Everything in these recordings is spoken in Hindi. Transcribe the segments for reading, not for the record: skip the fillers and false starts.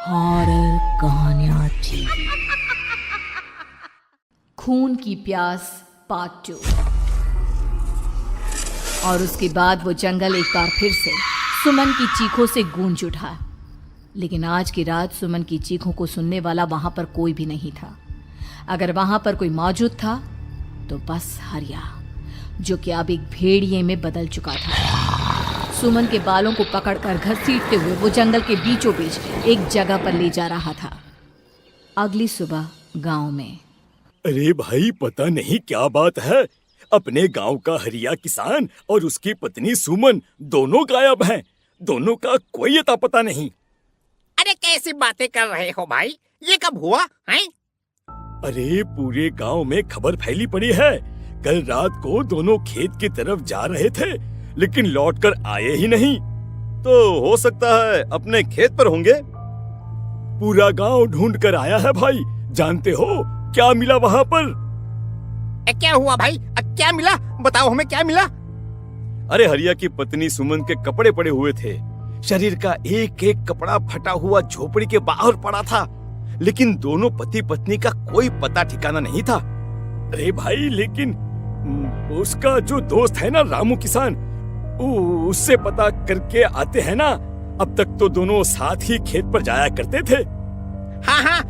हॉरर कहानियां थी। खून की प्यास पार्ट 2। और उसके बाद वो जंगल एक बार फिर से सुमन की चीखों से गूंज उठा। लेकिन आज की रात सुमन की चीखों को सुनने वाला वहां पर कोई भी नहीं था। अगर वहां पर कोई मौजूद था तो बस हरिया, जो कि अब एक भेड़िए में बदल चुका था। सुमन के बालों को पकड़कर घसीटते हुए वो जंगल के बीचों बीच एक जगह पर ले जा रहा था। अगली सुबह गांव में। अरे भाई, पता नहीं क्या बात है, अपने गांव का हरिया किसान और उसकी पत्नी सुमन दोनों गायब हैं। दोनों का कोई अता पता नहीं। अरे कैसी बातें कर रहे हो भाई, ये कब हुआ है? अरे पूरे गांव में खबर फैली पड़ी है। कल रात को दोनों खेत की तरफ जा रहे थे, लेकिन लौटकर आए ही नहीं। तो हो सकता है अपने खेत पर होंगे। पूरा गांव ढूंढ कर आया है भाई। जानते हो क्या मिला वहां पर? क्या हुआ भाई? क्या मिला? बताओ हमें, क्या मिला? अरे हरिया की पत्नी सुमन के कपड़े पड़े हुए थे। शरीर का एक एक कपड़ा फटा हुआ झोपड़ी के बाहर पड़ा था, लेकिन दोनों पति पत्नी का कोई पता ठिकाना नहीं था। अरे भाई, लेकिन उसका जो दोस्त है ना रामू किसान, उससे पता करके आते हैं ना। अब तक तो दोनों साथ ही खेत पर जाया करते थे। हाँ,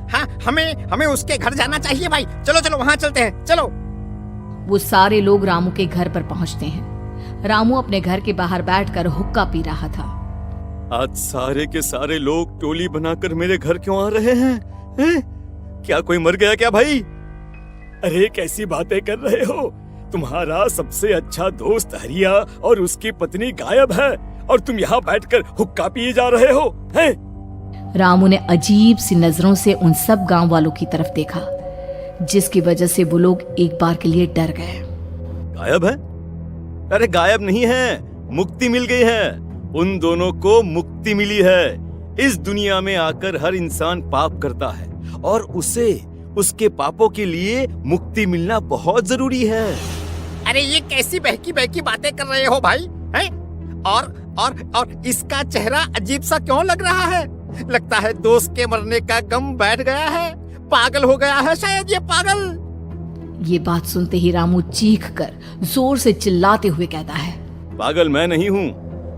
हमें उसके घर जाना चाहिए भाई। चलो वहाँ चलते हैं, चलो। वो सारे लोग रामू के घर पर पहुंचते हैं। रामू अपने घर के बाहर बैठकर हुक्का पी रहा था। आज सारे के सारे लोग टोली बनाकर मेरे घर क्यों आ रहे हैं? क्या कोई मर गया क्या भाई? अरे कैसी बातें कर रहे हो? तुम्हारा सबसे अच्छा दोस्त हरिया और उसकी पत्नी गायब है और तुम यहाँ बैठकर हुक्का पिए जा रहे हो, हैं? रामू ने अजीब सी नजरों से उन सब गांव वालों की तरफ देखा, जिसकी वजह से वो लोग एक बार के लिए डर गए। गायब है? अरे गायब नहीं है, मुक्ति मिल गई है। उन दोनों को मुक्ति मिली है। इस दुनिया में आकर हर इंसान पाप करता है और उसे उसके पापों के लिए मुक्ति मिलना बहुत जरूरी है। अरे ये कैसी बहकी बातें कर रहे हो भाई, हैं? और इसका चेहरा अजीब सा क्यों लग रहा है? लगता है दोस्त के मरने का गम बैठ गया है। पागल हो गया है शायद ये पागल। ये बात सुनते ही रामू चीख कर जोर से चिल्लाते हुए कहता है, पागल मैं नहीं हूँ,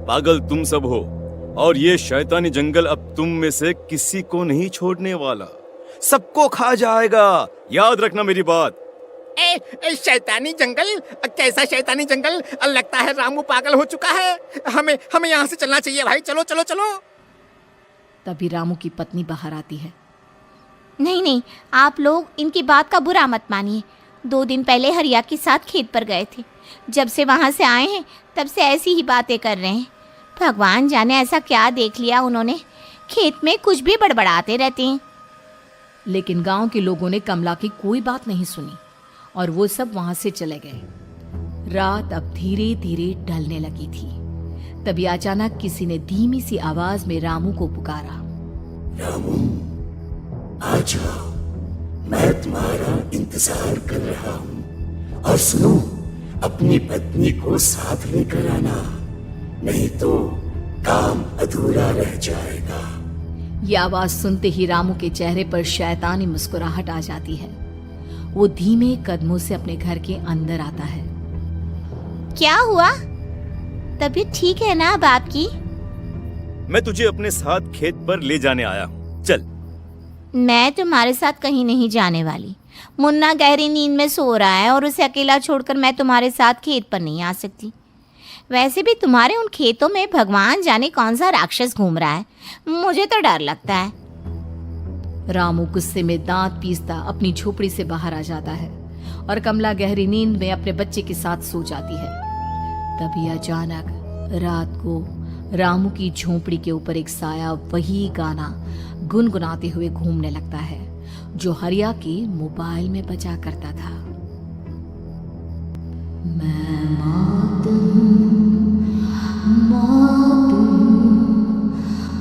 पागल तुम सब हो। और ये शैतानी जंगल अब तुम में से किसी को नहीं छोड़ने वाला, सबको खा जाएगा। याद रखना मेरी बात। शैतानी जंगल? कैसा शैतानी जंगल? लगता है रामू पागल हो चुका है। हमें यहाँ से चलना चाहिए भाई। चलो। तभी रामू की पत्नी बाहर आती है। नहीं, आप लोग इनकी बात का बुरा मत मानिए। 2 दिन पहले हरिया के साथ खेत पर गए थे। जब से वहाँ से आए हैं तब से ऐसी ही बातें कर रहे हैं। भगवान जाने ऐसा क्या देख लिया उन्होंने, खेत में कुछ भी बड़बड़ाते रहते हैं। लेकिन गांव के लोगों ने कमला की कोई बात नहीं सुनी और वो सब वहां से चले गए। रात अब धीरे धीरे ढलने लगी थी। तभी अचानक किसी ने धीमी सी आवाज में रामू को पुकारा। रामू, आ जाओ, मैं तुम्हारा इंतजार कर रहा हूँ। और सुनो, अपनी पत्नी को साथ लेकर आना, नहीं तो काम अधूरा रह जाएगा। ये आवाज सुनते ही रामू के चेहरे पर शैतानी मुस्कुराहट आ जाती है। वो धीमे कदमों से अपने घर के अंदर आता है। क्या हुआ? तबीयत ठीक है ना अब आपकी? मैं तुझे अपने साथ खेत पर ले जाने आया हूँ, चल। मैं तुम्हारे साथ कहीं नहीं जाने वाली। मुन्ना गहरी नींद में सो रहा है और उसे अकेला छोड़कर मैं तुम्हारे साथ खेत पर नहीं आ सकती। वैसे भी तुम्हारे उन खेतों में भगवान जाने कौन सा राक्षस घूम रहा है, मुझे तो डर लगता है। रामू गुस्से में दांत पीसता अपनी झोपड़ी से बाहर आ जाता है और कमला गहरी नींद में अपने बच्चे के साथ सो जाती है। तभी अचानक रात को रामू की झोपड़ी के ऊपर एक साया वही गाना गुनगुनाते हुए घूमने लगता है जो हरिया के मोबाइल में बजा करता था। मैं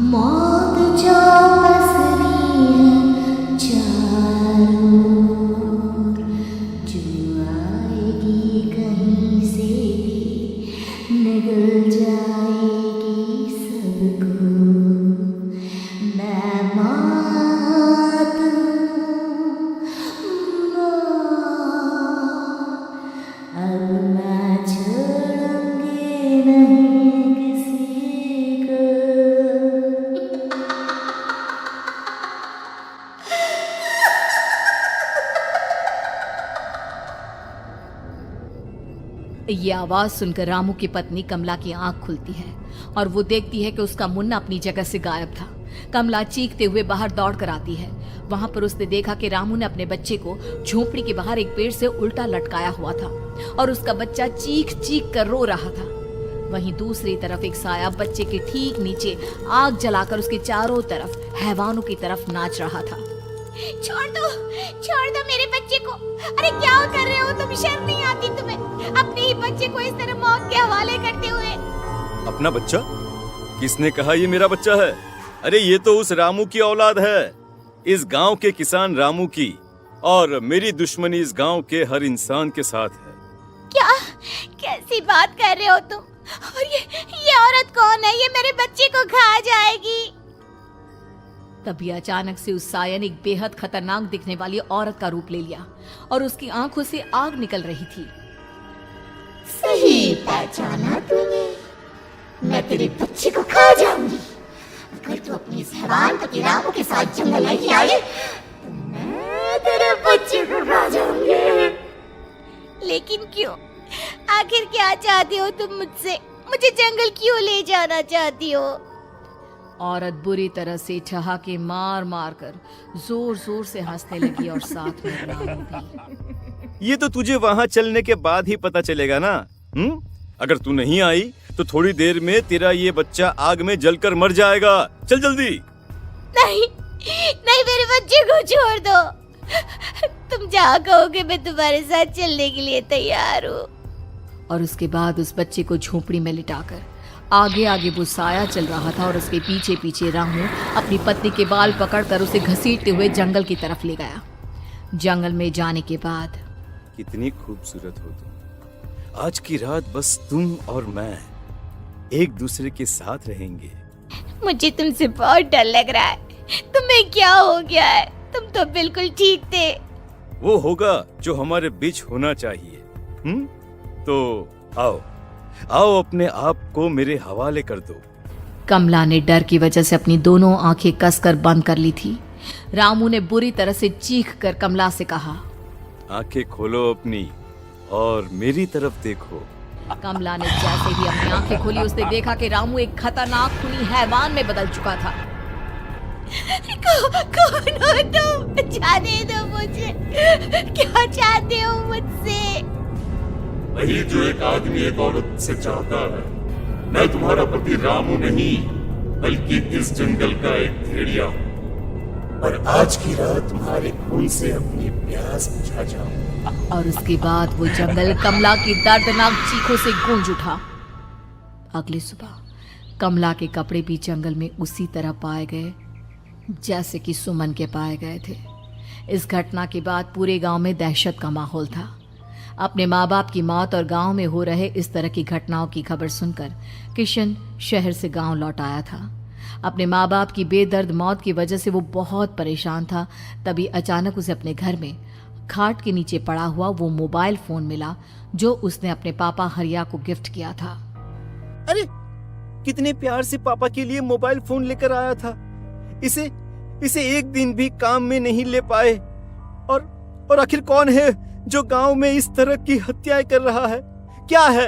मौत जो बसरी है चारों ओर, जो आएगी कहीं से भी निगल जाएगी सबको। मैं ये आवाज सुनकर रामू की पत्नी कमला की आंख खुलती है और वो देखती है कि उसका मुन्ना अपनी जगह से गायब था। कमला चीखते हुए बाहर दौड़ कर आती है। वहां पर उसने देखा कि रामू ने अपने बच्चे को झोपड़ी के बाहर एक पेड़ से उल्टा लटकाया हुआ था और उसका बच्चा चीख चीख कर रो रहा था। वहीं दूसरी तरफ एक साया बच्चे के ठीक नीचे आग जलाकर उसके चारों तरफ हैवानों की तरफ नाच रहा था। छोड़ दो मेरे बच्चे को। अरे क्या कर रहे हो तुम? शर्म नहीं आती तुम्हें? अपने ही बच्चे को इस तरह मौत के हवाले करते हुए। अपना बच्चा? किसने कहा ये मेरा बच्चा है? अरे ये तो उस रामू की औलाद है, इस गांव के किसान रामू की, और मेरी दुश्मनी इस गांव के हर इंसान के साथ है। क्या कैसी बात कर रहे हो तुम? और ये औरत कौन है? ये मेरे बच्चे को खा जाएगी। तभी अचानक से उस साया ने एक बेहद खतरनाक दिखने वाली औरत का रूप ले लिया और उसकी आंखों से आग निकल रही थी। सही पहचाना तूने, मैं तेरे बच्चे को खा जाऊंगी। अगर तू अपनी इस हैवान पति रामू के साथ जंगल नहीं आए तो मैं तेरे बच्चे को खा जाऊंगी। लेकिन क्यों? आखिर क्या चाहती हो तुम मुझसे? मुझे जंगल क्यों ले जाना चाहती हो? औरत बुरी तरह से ठहाके मार मार कर जोर जोर से हंसने लगी और साथ में रामू भी। ये तो तुझे वहाँ चलने के बाद ही पता चलेगा ना। अगर तू नहीं आई तो थोड़ी देर में तेरा ये बच्चा आग में जलकर मर जाएगा। चल जल्दी। नहीं मेरे बच्चे को छोड़ दो। तुम जहाँ कहोगे मैं तुम्हारे साथ चलने के लिए तैयार हूँ। और उसके बाद उस बच्चे को झोपड़ी में लिटाकर आगे आगे वो साया चल रहा था और उसके पीछे पीछे रामू अपनी पत्नी के बाल पकड़कर उसे घसीटते हुए जंगल की तरफ ले गया। जंगल में जाने के बाद कितनी खूबसूरत हो तुम। आज की रात बस तुम और मैं एक दूसरे के साथ रहेंगे। मुझे तुमसे बहुत डर लग रहा है। तुम्हें क्या हो गया है? तुम तो बिल्कुल ठीक थे। वो होगा जो हमारे बीच होना चाहिए। तो आओ अपने आप को मेरे हवाले कर दो। कमला ने डर की वजह से अपनी दोनों आंखें कसकर बंद कर ली थी। रामू ने बुरी तरह से चीख कर कमला से कहा, आंखें खोलो अपनी और मेरी तरफ देखो। कमला ने जैसे ही अपनी आंखें खोली उसने देखा कि रामू एक खतरनाक खूनी हैवान में बदल चुका था। कौन हो तुम? जाने दो मुझे। क्या चाहते हो मुझसे? वही जो एक आदमी एक औरत से चाहता है। मैं तुम्हारा पति रामू नहीं बल्कि इस जंगल का एक भेड़िया हूँ, और आज की रात तुम्हारे खून से अपनी प्यास बुझा जाऊं। और उसके बाद वो जंगल कमला की दर्दनाक चीखों से गूंज उठा। अगली सुबह कमला के कपड़े भी जंगल में उसी तरह पाए गए जैसे कि सुमन के पाए गए थे। इस घटना के बाद पूरे गांव में दहशत का माहौल था। अपने माँ बाप की मौत और गांव में हो रहे इस तरह की घटनाओं की खबर सुनकर किशन शहर से गांव लौट आया था। अपने माँ बाप की बेदर्द मौत की वजह से वो बहुत परेशान था। तभी अचानक उसे अपने घर में खाट के नीचे पड़ा हुआ वो मोबाइल फोन मिला जो उसने अपने पापा हरिया को गिफ्ट किया था। अरे कितने प्यार से पापा के लिए मोबाइल फोन लेकर आया था। इसे एक दिन भी काम में नहीं ले पाए। और आखिर कौन है जो गांव में इस तरह की हत्याएं कर रहा है? क्या है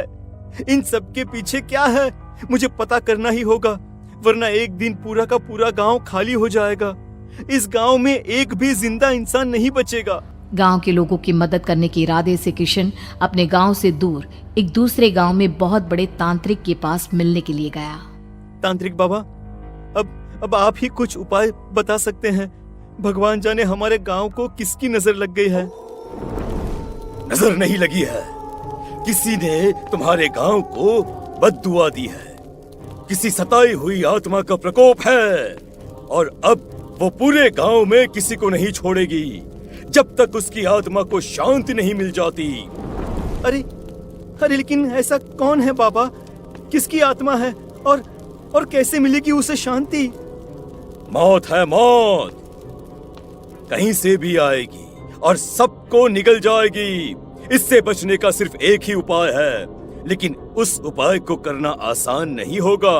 इन सब के पीछे? क्या है? मुझे पता करना ही होगा, वरना एक दिन पूरा का पूरा गांव खाली हो जाएगा। इस गांव में एक भी जिंदा इंसान नहीं बचेगा। गांव के लोगों की मदद करने के इरादे से किशन अपने गांव से दूर एक दूसरे गांव में बहुत बड़े तांत्रिक के पास मिलने के लिए गया। तांत्रिक बाबा, अब आप ही कुछ उपाय बता सकते हैं। भगवान जाने हमारे गांव को किसकी नजर लग गई है। नजर नहीं लगी है, किसी ने तुम्हारे गांव को बद्दुआ दी है। किसी सताई हुई आत्मा का प्रकोप है और अब वो पूरे गांव में किसी को नहीं छोड़ेगी जब तक उसकी आत्मा को शांति नहीं मिल जाती। अरे लेकिन ऐसा कौन है बाबा? किसकी आत्मा है और कैसे मिलेगी उसे शांति? मौत है मौत, कहीं से भी आएगी और सबको निगल जाएगी। इससे बचने का सिर्फ एक ही उपाय है, लेकिन उस उपाय को करना आसान नहीं होगा।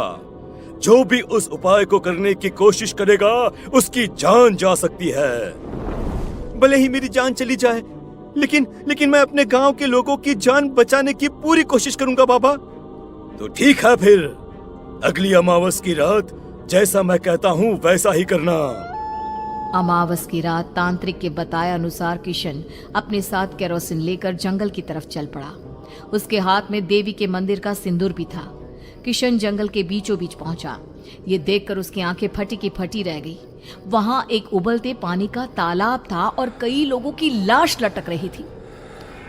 जो भी उस उपाय को करने की कोशिश करेगा उसकी जान जा सकती है। भले ही मेरी जान चली जाए, लेकिन मैं अपने गांव के लोगों की जान बचाने की पूरी कोशिश करूंगा बाबा। तो ठीक है, फिर अगली अमावस की रात जैसा मैं कहता हूँ वैसा ही करना। अमावस की रात तांत्रिक के बताए अनुसार किशन अपने साथ केरोसिन लेकर जंगल की तरफ चल पड़ा। उसके हाथ में देवी के मंदिर का सिंदूर भी था। किशन जंगल के बीचों बीच पहुंचा। ये देखकर उसकी आंखें फटी की फटी रह गई। वहां एक उबलते पानी का तालाब था और कई लोगों की लाश लटक रही थी।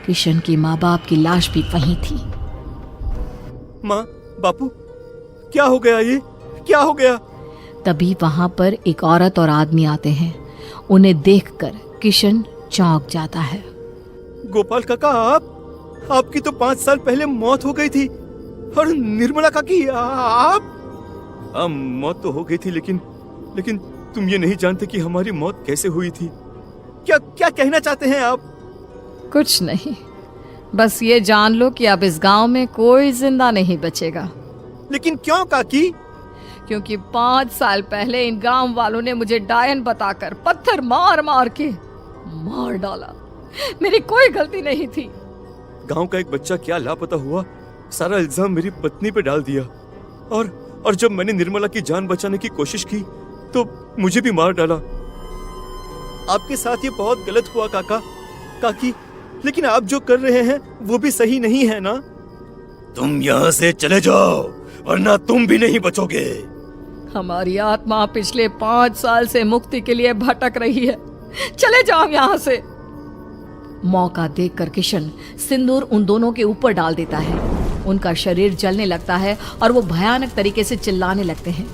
किशन के माँ बाप की लाश भी वहीं थी। माँ, बापू, क्या हो गया? ये क्या हो गया? तभी वहां पर एक औरत और आदमी आते हैं। उन्हें देखकर किशन चौंक जाता है। गोपाल काका, आपकी तो 5 साल पहले मौत हो गई थी। और निर्मला काकी, आप? मौत तो हो गई थी, लेकिन तुम ये नहीं जानते कि हमारी मौत कैसे हुई थी। क्या कहना चाहते हैं आप? कुछ नहीं, बस ये जान लो कि अब इस गांव में कोई जिंदा नहीं बचेगा। लेकिन क्यों काकी? क्योंकि 5 साल पहले इन गांव वालों ने मुझे डायन बताकर पत्थर मार मार के मार डाला। मेरी कोई गलती नहीं थी। गांव का एक बच्चा क्या लापता हुआ, सारा इल्जाम मेरी पत्नी पे डाल दिया। और जब मैंने निर्मला की जान बचाने की कोशिश की तो मुझे भी मार डाला। आपके साथ ये बहुत गलत हुआ काकी, लेकिन आप जो कर रहे हैं वो भी सही नहीं है ना? तुम यहाँ से चले जाओ वरना तुम भी नहीं बचोगे। हमारी आत्मा पिछले 5 साल से मुक्ति के लिए भटक रही है। चले जाओ यहाँ से। मौका देखकर किशन सिंदूर उन दोनों के ऊपर डाल देता है। उनका शरीर जलने लगता है और वो भयानक तरीके से चिल्लाने लगते हैं।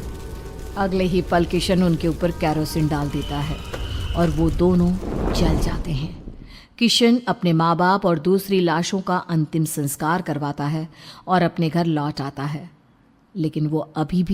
अगले ही पल किशन उनके ऊपर केरोसिन डाल देता है और वो दोनों जल जाते हैं। किशन अपने माँ बाप और दूसरी लाशों का अंतिम संस्कार करवाता है और अपने घर लौट आता है, लेकिन वो अभी भी